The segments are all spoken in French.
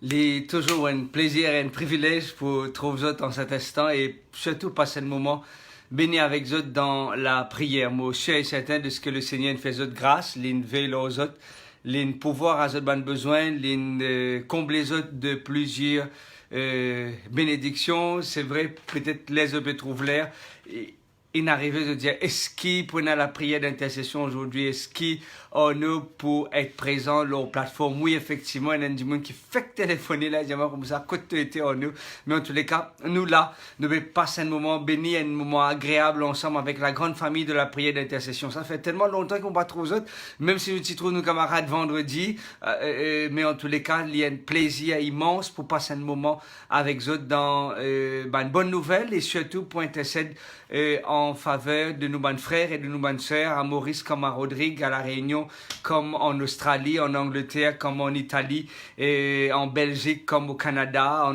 C'est toujours un plaisir et un privilège pour trouver vous en cet instant et surtout passer le moment béni avec vous dans la prière. Moi, je suis certain de ce que le Seigneur fait de grâce, l'in veille aux autres, l'in pouvoir à votre besoin, l'in combler autres de plusieurs bénédictions. C'est vrai, peut-être les autres trouvent l'air. Il n'arrivait de dire, est-ce qu'il prenait la prière d'intercession aujourd'hui? Est-ce qu'il a nous pour être présent sur la plateforme? Oui, effectivement, il y a du monde qui fait téléphoner là, dis-moi comme ça, côté était en nous. Mais en tous les cas, nous là, nous devons passer un moment béni, un moment agréable ensemble avec la grande famille de la prière d'intercession. Ça fait tellement longtemps qu'on ne va pas trop autres, même si nous t'y trouvons nos camarades vendredi, mais en tous les cas, il y a un plaisir immense pour passer un moment avec eux dans une bonne nouvelle et surtout pour intercéder en faveur de nos bonnes frères et de nos bonnes sœurs, à Maurice comme à Rodrigue, à La Réunion, comme en Australie, en Angleterre, comme en Italie, et en Belgique, comme au Canada,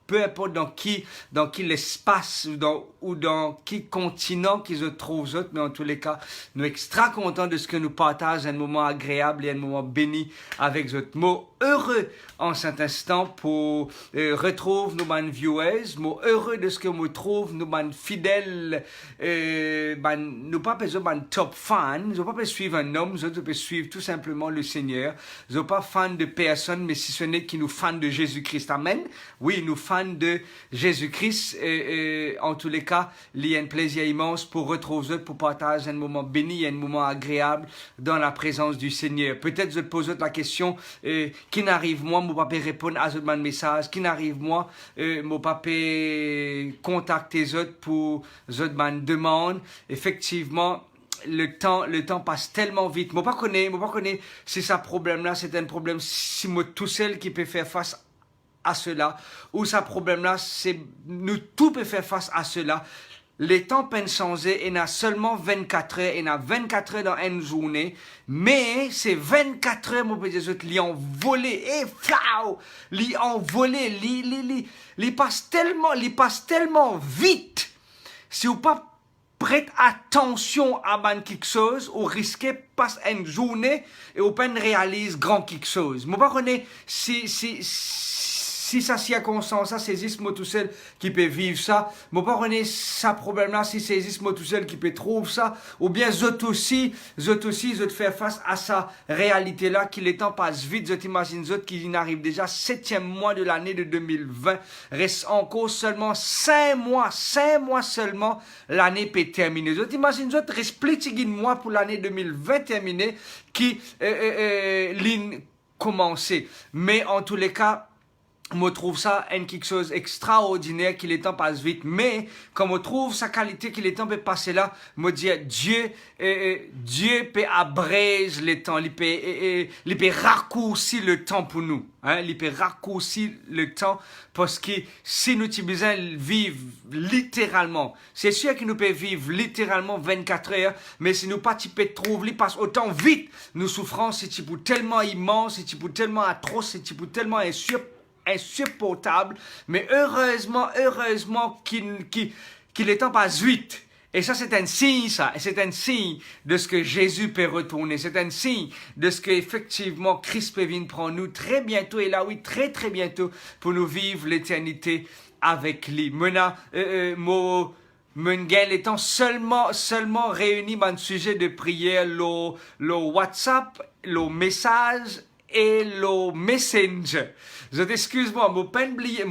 peu importe dans qui l'espace ou dans qui continent qu'ils se trouvent, mais en tous les cas, nous sommes extra contents de ce que nous partageons un moment agréable et un moment béni avec eux. Mot heureux en cet instant pour retrouver nos viewers, mot heureux de ce que nous trouvons, nos fidèles, nous pas besoin de top fans, nous pas suivre un homme, nous pouvons suivre tout simplement le Seigneur. Nous ne sommes pas fans de personne, mais si ce n'est qui nous fans de Jésus-Christ. Amen. Oui, nous fans de Jésus-Christ. En tous les cas, il y a un plaisir immense pour retrouver, pour partager un moment béni, un moment agréable dans la présence du Seigneur. Peut-être je te pose la question, qui n'arrive moi, mon papa répondre à ce message, qui n'arrive moi, mon papa contacter les autres pour ce demande. Effectivement, le temps passe tellement vite. Moi pas connais si ça problème là, c'est un problème si moi tout seul qui peut faire face à cela, ou ça problème là, c'est nous tout peut faire face à cela. Les temps peuvent changer, il y a seulement 24 heures, il y a 24 heures dans une journée, mais ces 24 heures, mon petit autres, ils ont volé, et flau, ils ont volé, ils passent tellement vite. Si vous pas prête attention à quelque chose, ou risquez passe une journée et vous ne réalise grand quelque chose. Moi, pas connais si ça circonstance, ça saisisse moi tout seul qui peut vivre ça. Moi pas connais ça problème là, si saisisse moi tout seul qui peut trouver ça, ou bien zot aussi, zot faire face à sa réalité là, qui les temps passe vite, zot imagine zot qui n'arrive déjà 7e mois de l'année de 2020, reste encore seulement 5 mois seulement, l'année peut terminer. Zot imagine zot reste plus de mois pour l'année 2020 terminée, qui commencer. Mais en tous les cas, je trouve ça quelque chose extraordinaire qui le temps passe vite, mais comme je trouve sa qualité qui le temps peut passer là, je dis Dieu peut abréger le temps, il peut raccourcir le temps pour nous, il peut raccourcir le temps parce que si nous avons besoin de vivre littéralement, c'est sûr que nous pouvons vivre littéralement 24 heures, mais si nous pas trouver, il passe autant vite, nos souffrances, c'est tellement immense, c'est tellement atroce, c'est tellement insupportable, mais heureusement qu'il est temps passe vite. Et ça, c'est un signe, c'est un signe de ce que Jésus peut retourner. C'est un signe de ce que, effectivement, Christ peut venir prendre nous très bientôt, et là, oui, très, très bientôt, pour nous vivre l'éternité avec lui. Maintenant, Mungel étant seulement réuni dans le sujet de prière, le WhatsApp, le message, et le Messenger. Je t'excuse moi, je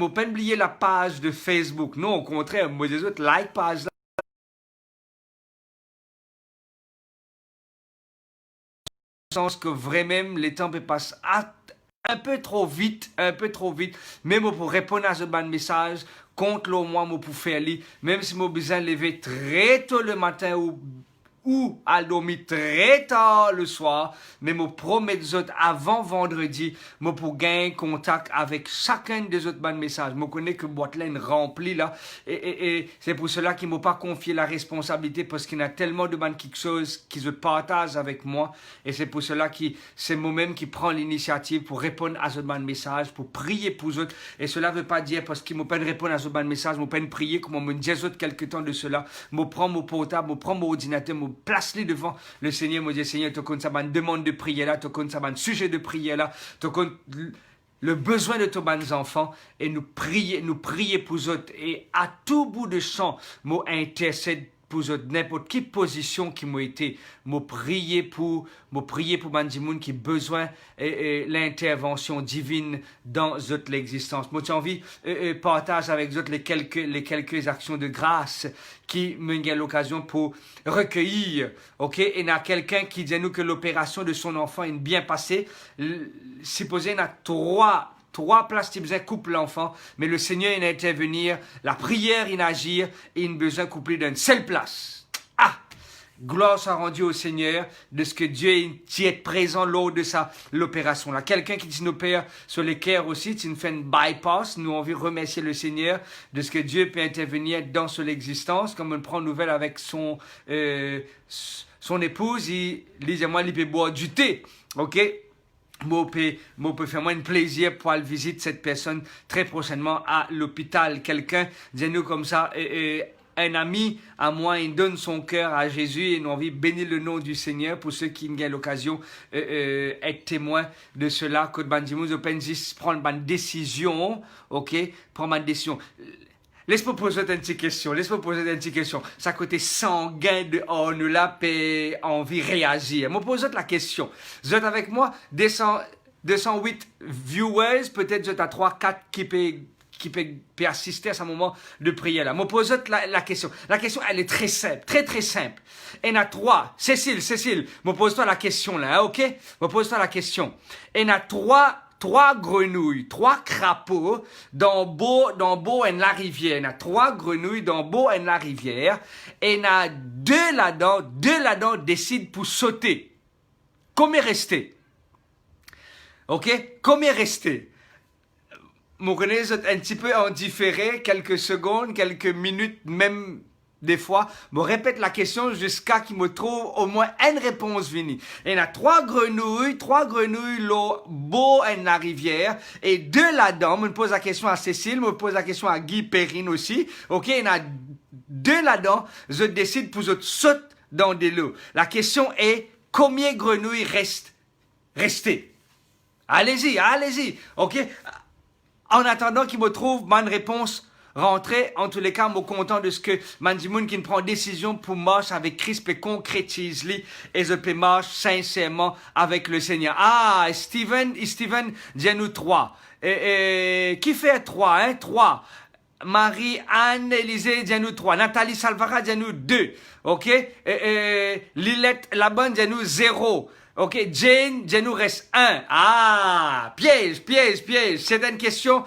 pas oublié la page de Facebook. Non, au contraire, moi des autres like page là. Dans le sens que vraiment les temps passent un peu trop vite, même pour répondre à ce ban message, compte le moi pour faire li, même si moi besoin de lever très tôt le matin ou à dormir très tard le soir, mais je promets des autres avant vendredi, je pour gagner contact avec chacun des autres bons messages. Je connais que boîte là remplie là, et c'est pour cela qu'ils m'ont pas confié la responsabilité, parce qu'il y a tellement de bonnes quelque chose qu'ils se partagent avec moi, et c'est pour cela que c'est moi-même qui prends l'initiative pour répondre à ce bon message, pour prier pour eux. Et cela veut pas dire parce qu'ils m'ont pas répondre à ce bon message, m'ont pas prier comme on me dit autres quelque temps de cela. Je prends mon portable, je prends mon ordinateur, place-les devant le Seigneur, me dit Seigneur, tu connais ça, une demande de prière là, tu connais ça, un sujet de prière là, tu connais le besoin de tous mes enfants et nous prier pour eux et à tout bout de champ, moi intercède pour eux, n'importe quelle position qui m'a été, m'a prié pour Mandimoun qui a besoin de l'intervention divine dans l'existence. Moi, j'ai envie de partager avec eux les quelques actions de grâce qui me donnent l'occasion pour recueillir, ok? Et il y a quelqu'un qui dit nous que l'opération de son enfant est bien passée. Supposé, il y a trois places qui besoin couper l'enfant, mais le Seigneur il intervenir, la prière il agir, et il a besoin de couper d'une seule place. Ah! Gloire soit rendue au Seigneur de ce que Dieu est présent lors de l'opération. Là, quelqu'un qui dit nos pères sur les cœurs aussi, qui nous fait une bypass, nous on veut remercier le Seigneur de ce que Dieu peut intervenir dans son existence, comme on prend nouvelle avec son épouse, il peut boire du thé, ok? Moi, peut faire moi un plaisir pour aller visiter cette personne très prochainement à l'hôpital. Quelqu'un, dis-nous comme ça, un ami à moi, il donne son cœur à Jésus et nous avons envie de bénir le nom du Seigneur pour ceux qui ont l'occasion d'être témoins de cela. Que Bandimous Opensis prend une décision, ok, prend une décision. Laisse-moi poser une petite question. Ça côté sanguin de nous là, envie de réagir. Moi pose la question. Vous êtes avec moi, 208 viewers, peut-être vous êtes à 3-4 qui peut assister à ce moment de prière là. Moi pose la question. La question, elle est très simple, très simple. Il y en a 3. Cécile, moi pose-toi la question là, ok? Moi pose-toi la question. Il y en a 3 grenouilles, 3 crapauds dans beau en la rivière. Il y a 3 grenouilles dans beau en la rivière. Et il y a 2 là-dedans décident pour sauter. Combien rester? Ok? Combien rester? Vous connaissez un petit peu en différé, quelques secondes, quelques minutes, même des fois, me répète la question jusqu'à qu'il me trouve au moins une réponse venue. Il y a 3 grenouilles beau en la rivière, et 2 là-dedans, me pose la question à Cécile, me pose la question à Guy Perrine aussi, ok, il y en a 2 là-dedans, je décide pour je saute dans des lots. La question est, combien de grenouilles rester? Allez-y, ok? En attendant qu'il me trouve ma réponse, rentrer, en tous les cas, je suis content de ce que Mandimoun qui prend décision pour marcher avec Christ et concrétise et je peux marcher sincèrement avec le Seigneur. Ah, Steven, dis-nous 3. Qui fait 3, hein? 3. Marie-Anne Élisée, dis-nous 3. Nathalie Salvara, dis-nous 2. Ok? Lilette Labonne, dis-nous 0. Ok, Jane, nous reste 1. Ah, piège. C'est une question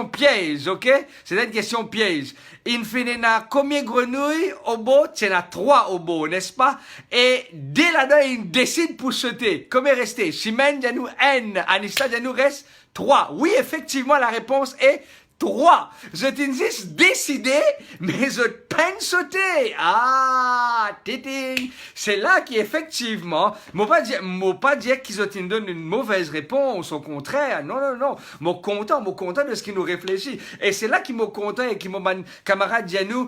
piège, ok? C'est une question piège. Il finit na combien de grenouilles au beau? Il y en a 3 au beau, n'est-ce pas? Et dès là-dedans, il décide pour sauter. Combien rester? Chimène, nous N. Anissa, nous reste 3. Oui, effectivement, la réponse est 3. Je t'insiste décidé, mais je peine sauter. Ah, titing. C'est là qu'effectivement, moi pas dire qu'ils ont donné une mauvaise réponse, au contraire. Non. Moi content de ce qu'ils nous réfléchit. Et c'est là qu'ils m'ont content et qui mon camarade dit à nous,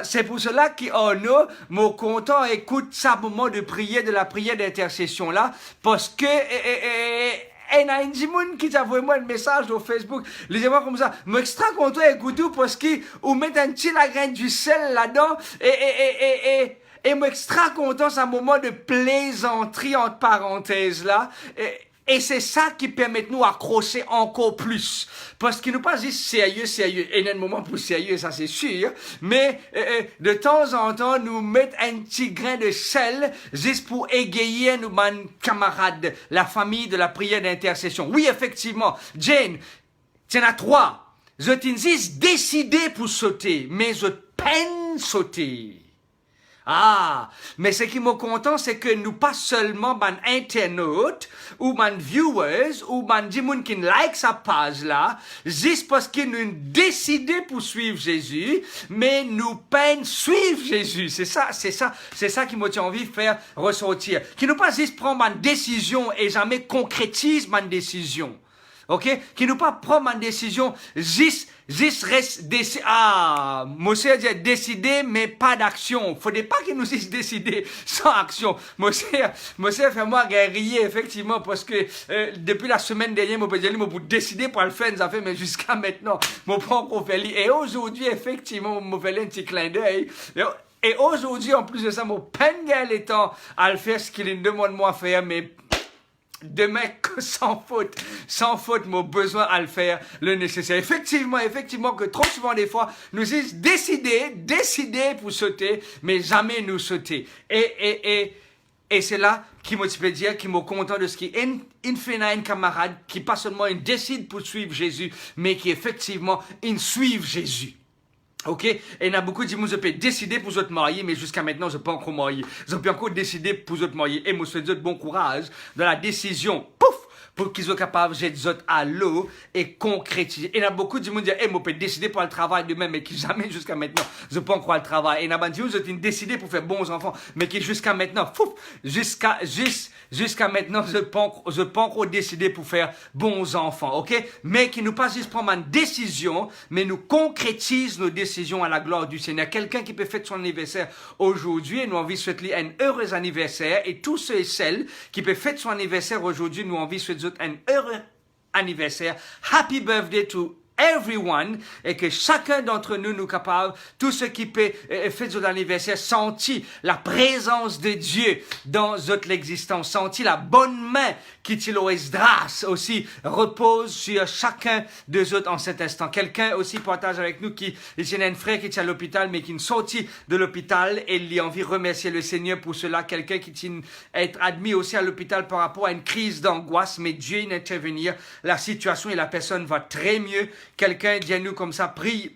c'est pour cela qu'on m'ont content écoute ça moment de prière, de la prière d'intercession là, parce que, et il y a un gens qui t'a envoyé un message au Facebook. Lisez-moi comme ça. Je suis extra content d'écouter parce qu'ils mettent un petit la graine du sel là-dedans. Et je suis extra content, c'est un moment de plaisanterie entre parenthèses là. Et c'est ça qui permet de nous accrocher encore plus. Parce qu'il nous pas dit sérieux. Et il y a un moment pour sérieux, ça c'est sûr. Mais de temps en temps, nous mettons un petit grain de sel juste pour égayer nos camarades, la famille de la prière d'intercession. Oui, effectivement. Jane, tu en as 3. Je t'insiste décidé pour sauter, mais je peine sauter. Ah, mais ce qui me content, c'est que nous pas seulement ban internautes, ou ban viewers, ou ban gens qui like sa page là, juste parce qu'ils nous décidé pour suivre Jésus, mais nous peine suivre Jésus. C'est ça qui m'a envie de faire ressortir. Qui nous pas juste prendre ma décision et jamais concrétise ma décision. ok? Qui nous pas prendre une décision, juste reste Moshe dit décider, mais pas d'action. Faudrait pas qu'il nous dise décider sans action. Moshe fait moi guerrier, effectivement, parce que depuis la semaine dernière, je peux dire, je décider pour le faire, mais jusqu'à maintenant, je prends qu'on fait. Et aujourd'hui, effectivement, je fais un petit clin d'œil. Et aujourd'hui, en plus de ça, mon peine les temps à le faire ce qu'il demande moi à faire, mais demain, sans faute, mon besoin à le faire, le nécessaire. Effectivement, que trop souvent des fois, nous disons décider pour sauter, mais jamais nous sauter. Et c'est là qui me peut dire, qui me content de ce qui est un camarade qui pas seulement il décide pour suivre Jésus, mais qui effectivement il suit Jésus. Ok? Et il y a beaucoup de gens qui peuvent décider pour se marier, mais jusqu'à maintenant, je ne peux pas encore marier. Je peux encore décider pour se marier. Et moi, je souhaite bon courage dans la décision. Pouf! Pour qu'ils soient capables de jeter à l'eau et concrétiser. Et il y a beaucoup de gens qui disent, moi, je peux décider pour le travail demain, mais qui jamais jusqu'à maintenant, je peux encore le travail. Et il y a beaucoup de gens qui ont décidé pour faire bons enfants, mais qui jusqu'à maintenant, jusqu'à maintenant, je peux encore décider pour faire bons enfants, ok? Mais qui nous pas juste prendre une décision, mais nous concrétise nos décisions à la gloire du Seigneur. Quelqu'un qui peut fêter son anniversaire aujourd'hui, et nous envie de souhaiter un heureux anniversaire, et tous ceux et celles qui peuvent fêter son anniversaire aujourd'hui, nous envie de souhaiter un heureux anniversaire. Happy birthday to everyone, et que chacun d'entre nous capable, tout ce qui peut faire son anniversaire, sentir la présence de Dieu dans notre existence, sentir la bonne main qui aussi repose sur chacun de autres en cet instant. Quelqu'un aussi partage avec nous qui est un frère qui est à l'hôpital, mais qui est sorti de l'hôpital et il a envie de remercier le Seigneur pour cela. Quelqu'un qui est admis aussi à l'hôpital par rapport à une crise d'angoisse, mais Dieu est intervenir. La situation et la personne va très mieux. Quelqu'un dit à nous comme ça, prie,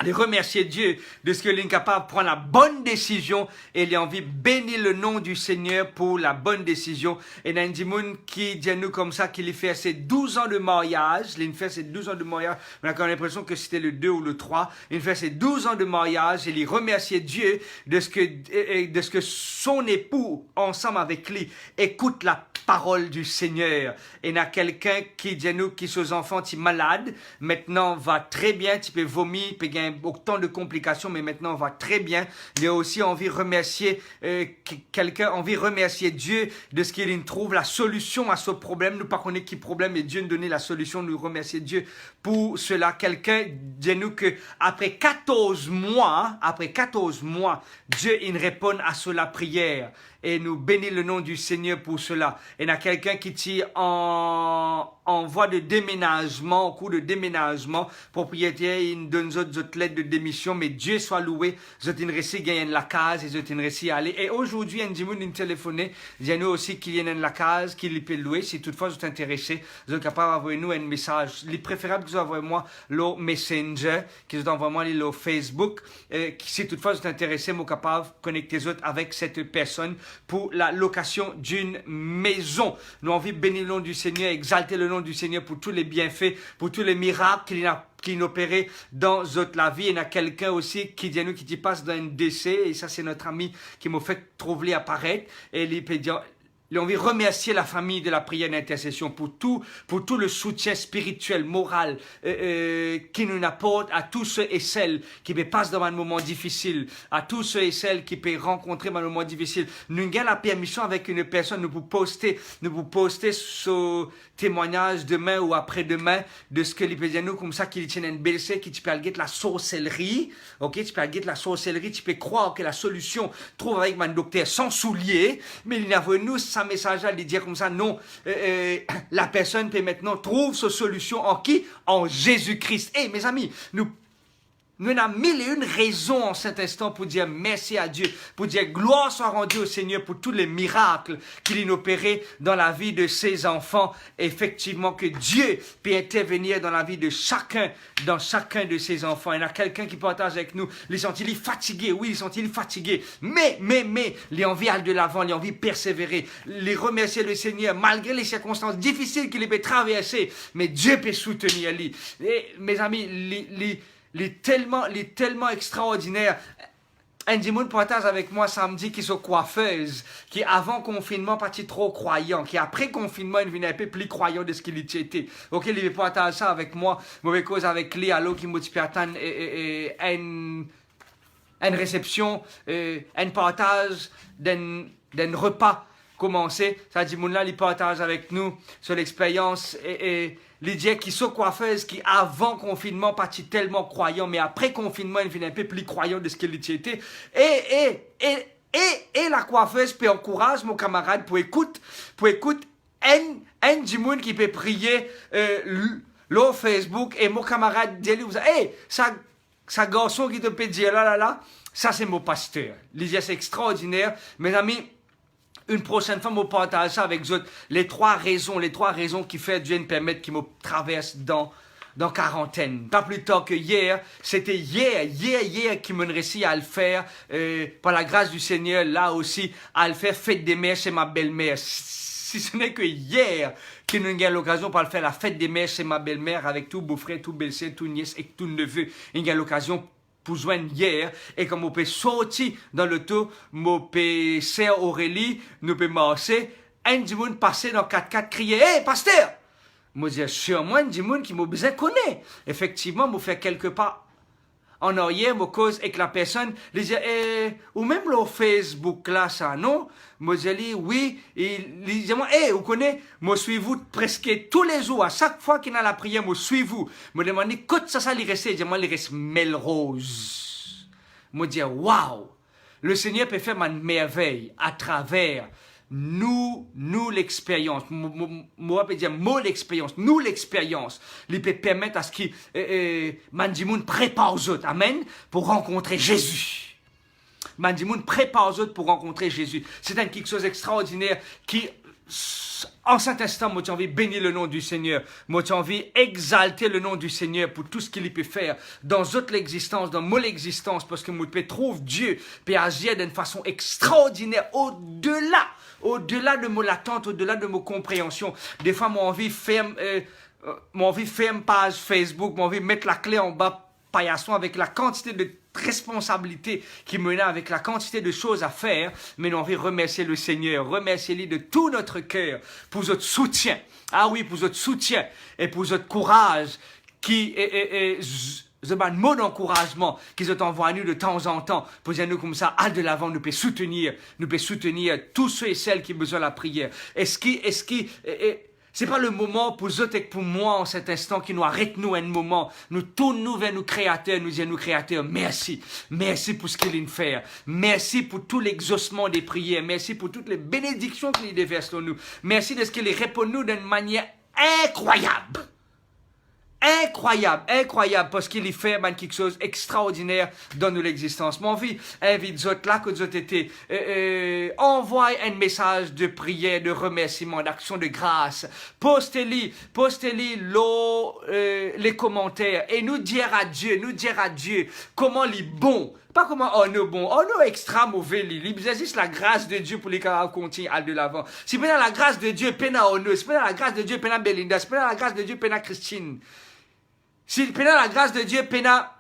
de remercier Dieu de ce qu'il est capable de prendre la bonne décision et il a envie de bénir le nom du Seigneur pour la bonne décision. Et il y a un Dimoun qui dit à nous comme ça qu'il fait ses 12 ans de mariage. Il fait ses 12 ans de mariage. On a quand même l'impression que c'était le 2 ou le 3. Il fait ses 12 ans de mariage et il remerciait Dieu de ce que son époux, ensemble avec lui, écoute la parole du Seigneur. Et il y a quelqu'un qui dit à nous qui ses enfants sont malades. Maintenant va très bien. Tu peux vomir, tu peux gagner autant de complications, mais maintenant on va très bien. Il a aussi envie de remercier quelqu'un, envie de remercier Dieu de ce qu'il trouve la solution à ce problème. Nous pas connaître qui problème, et Dieu nous donne la solution. Nous remercier Dieu pour cela. Quelqu'un dit nous que après 14 mois, Dieu il répond à cela prière. Et nous bénit le nom du Seigneur pour cela. Et il y a quelqu'un qui est en voie de déménagement, au cours de déménagement, propriétaire, il donne d'autres lettres de démission, mais Dieu soit loué, je t'ai réussi à gagner la case et je t'ai réussi à aller. Et aujourd'hui, un Dimoun nous téléphoné, dis-nous aussi qu'il y a la case, qu'il peut louer. Si toutefois vous êtes intéressé, vous êtes capable d'envoyer nous un message. Il est préférable que vous envoyez moi le Messenger, que vous envoyez moi le Facebook. Si toutefois vous êtes intéressé, vous êtes capable de connecter vous avec cette personne pour la location d'une maison. Nous avons envie de bénir le nom du Seigneur, exalter le nom du Seigneur pour tous les bienfaits, pour tous les miracles qu'il a opéré dans la vie. Il y a quelqu'un aussi qui dit à nous qui passe dans un décès, et ça c'est notre ami qui m'a fait trouver apparaître, et il peut dire, il a envie de remercier la famille de la prière d'intercession pour tout le soutien spirituel, moral, qui nous apporte à tous ceux et celles qui passent dans un moment difficile, à tous ceux et celles qui peuvent rencontrer dans un moment difficile. Nous avons la permission avec une personne, nous vous poster ce témoignage demain ou après-demain de ce que les pédiens nous comme ça qu'il tient une blessé qui tu peux aller la sorcellerie, ok, tu peux aller la sorcellerie, tu peux croire que la solution trouve avec mon docteur sans soulier, mais il y a nous sa message à lui dire comme ça, non, la personne peut maintenant trouve sa solution en qui? En Jésus-Christ. Et mes amis, nous avons mille et une raisons en cet instant pour dire merci à Dieu, pour dire gloire soit rendue au Seigneur pour tous les miracles qu'il a opérés dans la vie de ses enfants. Effectivement, que Dieu peut intervenir dans la vie de chacun de ses enfants. Il y a quelqu'un qui partage avec nous, il sent-il fatigué, oui, il sent-il fatigué, mais, il a envie d'aller de l'avant, il a envie de persévérer, il remercier le Seigneur malgré les circonstances difficiles qu'il peut traverser, mais Dieu peut soutenir lui. Et mes amis, il est tellement extraordinaire. un Dimoun partage avec moi samedi qui sont coiffeuses, qui avant confinement parti trop croyant, qui après confinement il venait un peu plus croyant de ce qu'il était. Ok, il partage ça avec moi, mauvais cause avec lui, alors qui motive attendre une réception, un partage d'un repas commencé. Ça dit, là, il partage avec nous sur l'expérience et l'idée qui sont coiffeuses qui avant confinement parti tellement croyant, mais après confinement il venait un peu plus croyant de ce qu'il était. Et la coiffeuse peut encourager mon camarade pour écouter un Dimoun qui peut prier le Facebook et mon camarade dit, hey, ça garçon qui te peut dire là, ça c'est mon pasteur. L'idée c'est extraordinaire, mes amis. Une prochaine fois, je partage ça avec vous. Les trois raisons qui fait Dieu me permettre qu'il me traverse dans quarantaine. Pas plus tard que hier, c'était hier qui me réussi à le faire, par la grâce du Seigneur, là aussi, à le faire fête des mères chez ma belle-mère. Si ce n'est que hier, que nous avons l'occasion pour le faire la fête des mères chez ma belle-mère avec tout beau-frère, tout belle-sœur, tout nièce et tout neveu. Nous avons l'occasion pour joindre hier, et comme on peut sortir dans le tour, mon peut sœur Aurélie, nous peut marcher, un Dimoun passer dans 4x4 crier, hey, pasteur! Moi, je dis, sûrement un Dimoun qui m'a besoin connaît. Effectivement, moi, fait quelque part en arrière, moi, cause avec la personne, il dit, ou même le Facebook là, ça, non? Moi, je dis, oui, il dit, moi, vous connaissez, moi, suis-vous presque tous les jours, à chaque fois qu'il y a la prière, moi, suis-vous. Moi, demande, écoute, ça, il reste, je dis, moi, il reste Melrose. Moi, je dis, waouh! Le Seigneur peut faire une merveille à travers nous l'expérience, moi peut dire l'expérience, nous l'expérience, il peut permettre à ce que Mandimoun prépare aux autres, amen, pour rencontrer Jésus. Mandimoun prépare aux autres pour rencontrer Jésus. C'est quelque chose d'extraordinaire qui, en cet instant, moi j'ai envie de bénir le nom du Seigneur, moi j'ai envie d'exalter le nom du Seigneur pour tout ce qu'il peut faire dans notre existence, dans mon existence, parce que moi peut trouver Dieu, peut agir d'une façon extraordinaire au-delà de mon attente, au-delà de mon compréhension. Des fois, moi envie de faire une page Facebook, moi envie de mettre la clé en bas, paillasson, avec la quantité de responsabilités qui me a, avec la quantité de choses à faire, mais nous envie de remercier le Seigneur, remercier-lui de tout notre cœur pour votre soutien. Ah oui, pour votre soutien et pour votre courage qui c'est un mot d'encouragement qu'ils ont envoyé nous de temps en temps pour dire nous comme ça, à de l'avant, nous pouvons soutenir tous ceux et celles qui ont besoin de la prière. C'est pas le moment pour eux et pour moi en cet instant qui nous arrête nous un moment. Nous tournons vers nous créateurs, nous disons nous créateurs, merci. Merci pour ce qu'il nous fait. Merci pour tout l'exaucement des prières. Merci pour toutes les bénédictions qu'il déverse sur nous. Merci de ce qu'il répond nous d'une manière incroyable. Incroyable, parce qu'il y fait quelque chose d'extraordinaire dans notre existence. Mon vie, invite vous là que vous été, envoie un message de prière, de remerciement, d'action de grâce. Postez-les les commentaires et nous dire à Dieu comment il est bon. Pas comment on est bon, on est extra mauvais. Il existe la grâce de Dieu pour les cas continuer à de l'avant. Si pendant la grâce de Dieu, pena on si pendant la grâce de Dieu, pena Belinda, si pendant la grâce de Dieu, pena Christine. Si pendant la grâce de Dieu, pena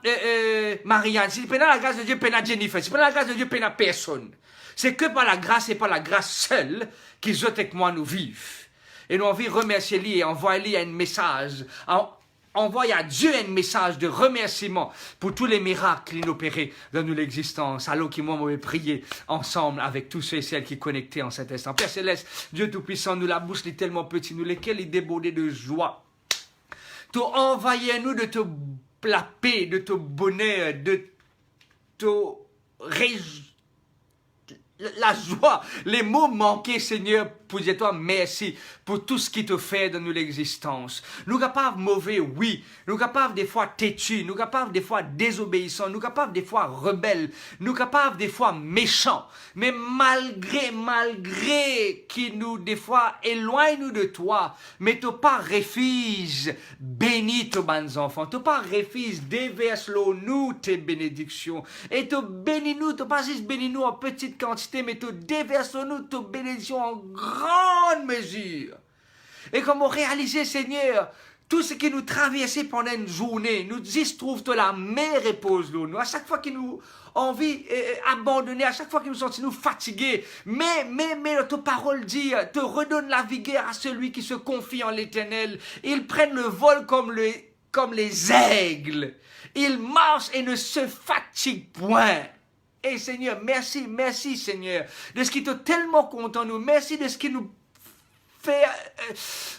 Marianne, si pendant la grâce de Dieu, pena Jennifer, si pendant la grâce de Dieu, pena personne. C'est que par la grâce et par la grâce seule qu'ils ont avec moi nous vivent. Et nous envie de remercier lui et envoyer un message. Envoie à Dieu un message de remerciement pour tous les miracles qu'il opéré dans notre existence. Alors que moi, je vais prier ensemble avec tous ceux et celles qui sont connectés en cet instant. Père Céleste, Dieu Tout-Puissant, nous la bouche est tellement petite, nous lesquels il débordait de joie. Tu envoyé nous de la paix, de ton bonheur, de ton la joie, les mots manqués, Seigneur, pour dire toi merci pour tout ce qui te fait dans notre existence. Nous capables mauvais, oui. Nous capables des fois têtus, nous capables des fois désobéissants, nous capables des fois rebelles, nous capables des fois méchants. Mais malgré qui nous des fois éloigne nous de toi, mais tu pas refuge, bénis tes bonnes enfants, tu pas refuge, déverse-le nous tes bénédictions. Et tu bénis nous, tu pas juste bénis nous en petite quantité, mais tu déverses nous tes bénédictions en grande mesure. Et comme on réalisait, Seigneur, tout ce qui nous traverse pendant une journée, nous disent, trouve-toi la mer repose nous. À chaque fois qu'il nous envie abandonner, à chaque fois qu'il nous sentit nous fatigués, mais notre parole dit, te redonne la vigueur à celui qui se confie en l'Éternel. Ils prennent le vol comme les aigles. Ils marchent et ne se fatiguent point. Et Seigneur, merci Seigneur, de ce qui te tellement content nous. Merci de ce qui nous fait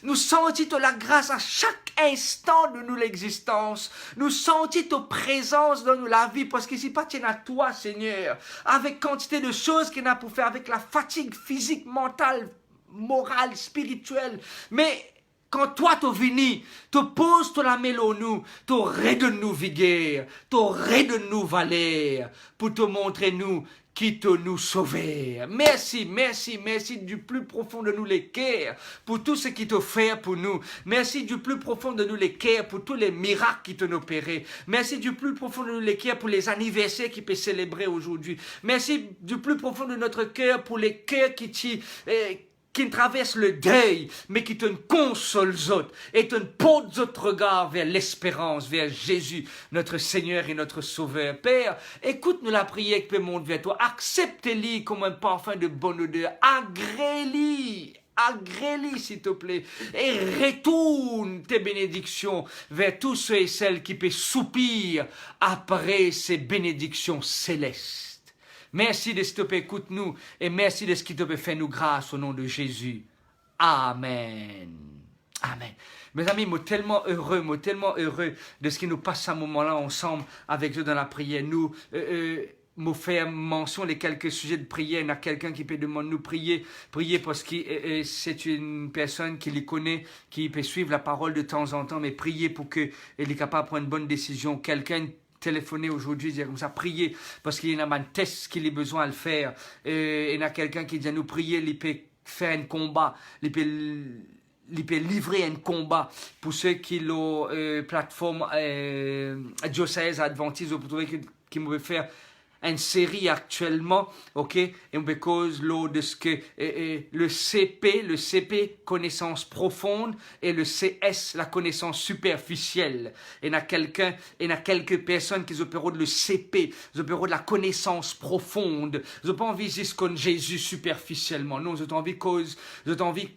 nous sentir la grâce à chaque instant de nous l'existence. Nous sentir ta présence dans nous la vie, parce qu'ici pas tient à toi, Seigneur, avec quantité de choses qu'il a pour faire, avec la fatigue physique, mentale, morale, spirituelle. Mais quand toi tu venu, tu poses la mélodie nous, tu redonnes nous vigueur, tu redonnes nous valeur, pour te montrer nous qui te nous sauver. Merci du plus profond de nous les cœurs pour tout ce qui te fait pour nous. Merci du plus profond de nous les cœurs pour tous les miracles qui te nous opérés. Merci du plus profond de nous les cœurs pour les anniversaires qui peuvent célébrer aujourd'hui. Merci du plus profond de notre cœur pour les cœurs qui traversent le deuil, mais qui te consolent autres, et te portent autres regards vers l'espérance, vers Jésus, notre Seigneur et notre Sauveur. Père, écoute-nous la prière qui peut monter vers toi. Accepte-les comme un parfum de bonne odeur. Agrée-les, s'il te plaît, et retourne tes bénédictions vers tous ceux et celles qui peuvent soupirer après ces bénédictions célestes. Merci de ce qui te peut écoute-nous, et merci de ce qui te peut faire nous grâce au nom de Jésus. Amen. Amen. Mes amis, moi tellement heureux de ce qui nous passe à un moment-là ensemble avec eux dans la prière. Nous faire mention des quelques sujets de prière. Il y a quelqu'un qui peut demander nous prier parce que c'est une personne qui les connaît, qui peut suivre la parole de temps en temps, mais prier pour qu'elle est capable de prendre une bonne décision. Quelqu'un téléphoner aujourd'hui, dire comme ça, prier, parce qu'il y a un test qu'il a besoin de le faire. Il y a quelqu'un qui dit à nous prier, il peut faire un combat, il peut livrer un combat pour ceux qui l'ont plateforme diocèse adventiste, vous trouvez qui me faire une série actuellement, ok, et because de ce que le CP, connaissance profonde, et le CS, la connaissance superficielle. Et il y a quelques personnes qui opèrent de le CP, ils opèrent de la connaissance profonde. Ils n'ont pas envie de connaître Jésus superficiellement, non, ils ont envie de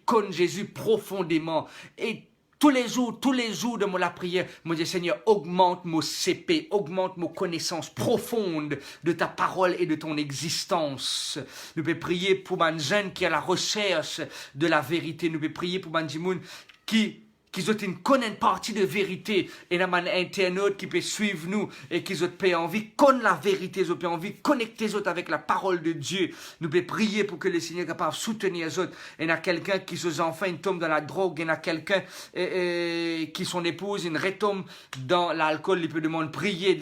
connaître Jésus profondément. Et tous les jours de la prière, moi je dis Seigneur, augmente mon CP, augmente mon connaissance profonde de ta parole et de ton existence. Nous pouvons prier pour un jeune qui est à la recherche de la vérité. Nous pouvons prier pour un jeune qui ont une partie de vérité, et il y a un internaute qui peut suivre nous et qui ont envie de connaître la vérité, ils ont envie de connecter les autres avec la parole de Dieu. Nous pouvons prier pour que le Seigneur soit capable de soutenir les autres. Il y a quelqu'un qui ses enfants tombent dans la drogue, il y a quelqu'un qui son épouse retombe dans l'alcool, il peut demander prier.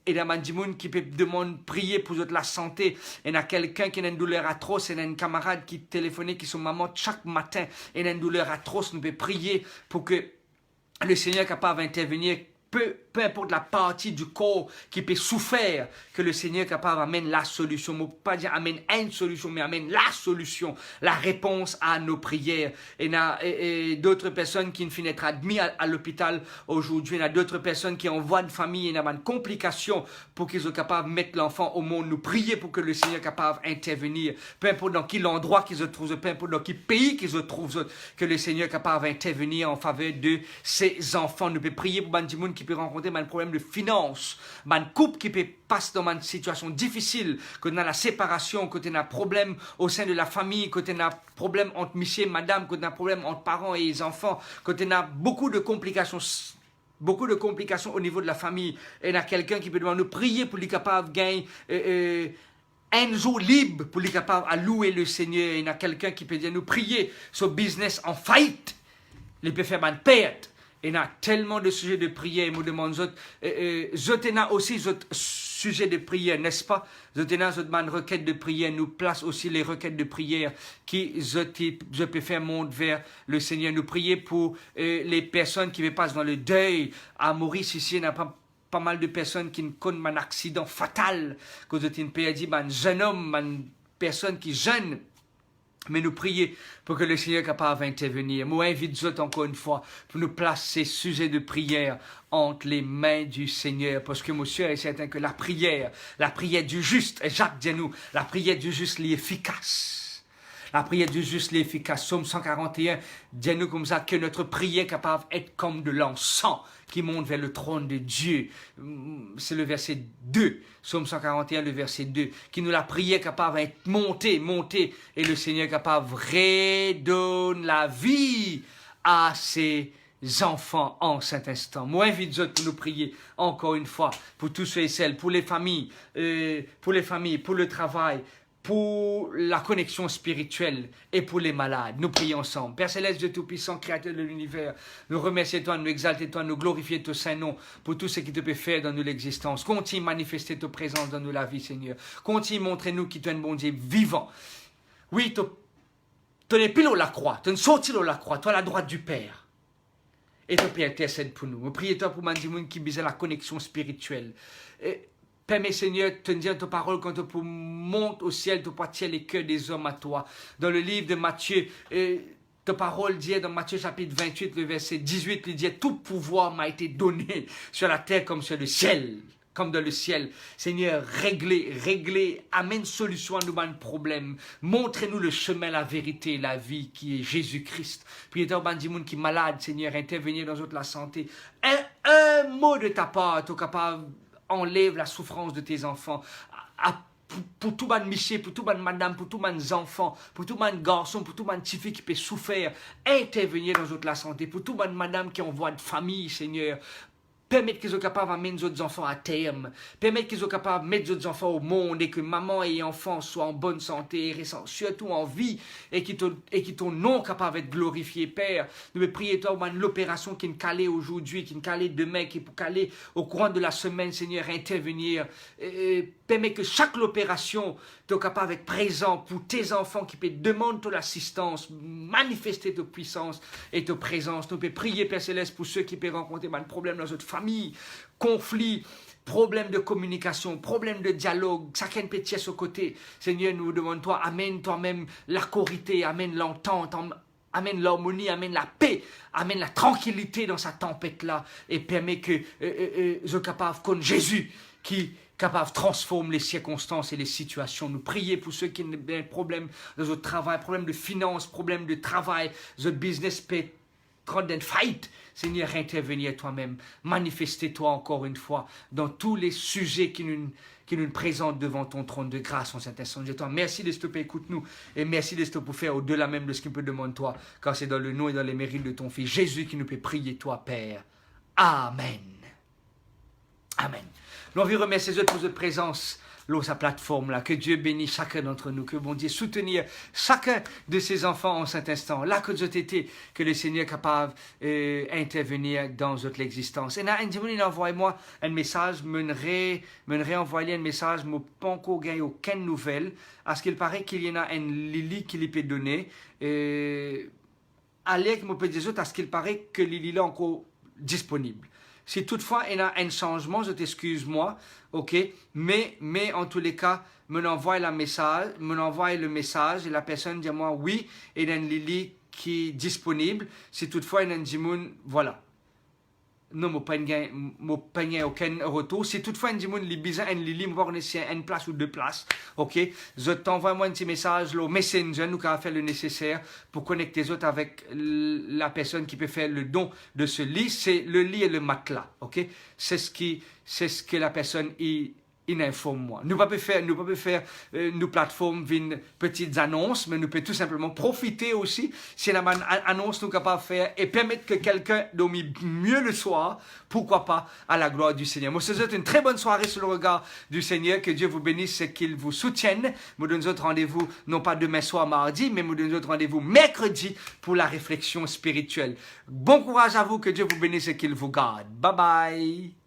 Et il y a des gens qui peuvent demander prier pour la santé. Il y a quelqu'un qui a une douleur atroce. Il y a un camarade qui téléphone, qui sont maman chaque matin. Il y a une douleur atroce. Nous pouvons prier pour que le Seigneur soit capable d'intervenir. Peu importe la partie du corps qui peut souffrir, que le Seigneur est capable d'amener la solution. Je ne peux pas dire amène une solution, mais amène la solution, la réponse à nos prières. Et il y a d'autres personnes qui finissent être admises à l'hôpital aujourd'hui. Il y a d'autres personnes qui envoient une famille, il y a une complication pour qu'ils soient capables de mettre l'enfant au monde. Nous prions pour que le Seigneur soit capable d'intervenir. Peu importe dans quel endroit qu'ils se trouvent, peu importe dans quel pays qu'ils se trouvent, que le Seigneur est capable d'intervenir en faveur de ses enfants. Nous pouvons prier pour les gens qui peuvent rencontrer un problème de finances, un couple qui peut passer dans une situation difficile, quand on a la séparation, quand on a un problème au sein de la famille, quand on a un problème entre monsieur et madame, quand on a un problème entre parents et les enfants, quand on a beaucoup de complications au niveau de la famille. Et il y a quelqu'un qui peut demander de prier pour lui capable de gagner un jour libre, pour lui capable de louer le Seigneur. Il y a quelqu'un qui peut dire nous prier sur business en faillite, il peut faire une perte. Il y a tellement de sujets de prière. Il me demande, je aussi d'autres sujets de prière, n'est-ce pas? Je demande requête de prière. Nous place aussi les requêtes de prière qui je peux faire monter vers le Seigneur. Nous prier pour les personnes qui passent dans le deuil. À Maurice, ici, il n'y a pas mal de personnes qui connaissent un accident fatal. Que je t'ai dit, un jeune homme, une personne qui jeune, Mais nous prions pour que le Seigneur soit capable d'intervenir. Moi, invite encore une fois pour nous placer ces sujets de prière entre les mains du Seigneur. Parce que, monsieur, est certain que la prière du juste, et Jacques dit nous, la prière du juste est efficace. La prière du juste est efficace. Psaume 141, dis-nous comme ça que notre prière est capable d'être comme de l'encens qui monte vers le trône de Dieu. C'est le verset 2, Psaume 141, le verset 2, qui nous la prière est capable d'être montée, et le Seigneur est capable de redonner la vie à ses enfants en cet instant. Moi, invite vous pour nous prier encore une fois, pour tous ceux et celles, pour les familles, pour le travail, pour la connexion spirituelle et pour les malades. Nous prions ensemble. Père Céleste, Dieu Tout-Puissant, Créateur de l'univers, nous remercions toi, nous exalter toi, nous glorifier ton Saint-Nom pour tout ce qui te peut faire dans nous l'existence. Continue à manifester ta présence dans nous la vie, Seigneur. Continue à montrer nous qui tu es un bon Dieu vivant. Oui, tu es pile la croix, tu es sorti de la croix, toi à la droite du Père. Et ton Père intercède pour nous. Nous prions toi pour Mandimoun qui bise la connexion spirituelle. Permets, Seigneur, te dire ta parole quand tu montes au ciel, tu tiens les cœurs des hommes à toi. Dans le livre de Matthieu, ta parole dit dans Matthieu chapitre 28, le verset 18, il dit « Tout pouvoir m'a été donné sur la terre comme sur le ciel. » Comme dans le ciel. Seigneur, réglez, amène solution à nos problèmes. Montrez-nous le chemin, la vérité, la vie qui est Jésus-Christ. Puis, il y a des gens qui sont malades, Seigneur, intervenir dans la santé. Un mot de ta part, tu es capable enlève la souffrance de tes enfants. Pour tout le monsieur, pour tout le madame, pour tout les enfants, pour tout le garçon, pour tout le petit fille qui peut souffrir, intervenir dans la santé, pour tout le madame qui envoie de famille, Seigneur. Permettre qu'ils soient capables d'amener nos autres enfants à terme. Permettre qu'ils soient capables de mettre nos enfants au monde et que maman et enfants soient en bonne santé, surtout en vie, et qui ton nom capable d'être glorifié, Père. Nous me prions, toi, l'opération qui est calée aujourd'hui, qui est calée demain, qui est pour caler au courant de la semaine, Seigneur, intervenir. Permets que chaque opération, tu es capable d'être présent pour tes enfants qui peuvent demander ton assistance, manifester ta puissance et ta présence. Nous pouvons prier, Père Céleste, pour ceux qui peuvent rencontrer des problèmes dans notre famille, conflits, problèmes de communication, problèmes de dialogue, chacun peut tirer ce côté. Seigneur, nous demandons, toi, amène toi-même la corité, amène l'entente, amène l'harmonie, amène la paix, amène la tranquillité dans sa tempête-là et permet que je sois capable de connaître Jésus qui capable de transformer les circonstances et les situations. Nous prions pour ceux qui ont des problèmes dans leur travail, problèmes de finances, problèmes de travail, leur business peut prendre une faillite. Seigneur, intervenir toi-même, manifestez-toi encore une fois dans tous les sujets qui nous présentent devant ton trône de grâce en cet instant. Je te merci de ce que écoute-nous et merci de ce que pour faire au-delà même de ce qu'il peut demander toi, car c'est dans le nom et dans les mérites de ton Fils Jésus qui nous peut prier toi, Père. Amen. Amen. Nous vous remercions pour votre présence, sa plateforme là. Que Dieu bénisse chacun d'entre nous. Que bon Dieu soutenir chacun de ses enfants en cet instant. Là que Dieu été, que le Seigneur est capable d'intervenir dans votre existence. Et là, envoyez-moi un message, me envoyer un message, mais pas encore gagné aucune nouvelle. À ce qu'il paraît qu'il y en a un Lily qui lui peut donner. Allez, que me peut dire à ce qu'il paraît que Lily est encore disponible. Si toutefois il y a un changement, je t'excuse moi, ok, mais en tous les cas, me envoie le message et la personne dit moi oui, il y a une Lily qui est disponible. Si toutefois il y a un Jimoun, voilà. Non, je n'ai pas aucun retour. Si toutefois un Jimoun li bizarre un Lily, me voir une place ou deux places, ok. Je t'envoie moi un petit message au Messenger, nous allons faire le nécessaire pour connecter les autres avec la personne qui peut faire le don de ce lit. C'est le lit et le matelas, ok. C'est ce que la personne informe moi. Nous ne pouvons pas faire nos plateformes une petites annonces, mais nous pouvons tout simplement profiter aussi si la annonce nous capable de faire et permettre que quelqu'un dorme mieux le soir, pourquoi pas, à la gloire du Seigneur. Moi, je vous souhaite une très bonne soirée sur le regard du Seigneur, que Dieu vous bénisse et qu'il vous soutienne. Nous donnons autre rendez-vous, non pas demain soir, mardi, mais nous donnons autre rendez-vous mercredi pour la réflexion spirituelle. Bon courage à vous, que Dieu vous bénisse et qu'il vous garde. Bye bye.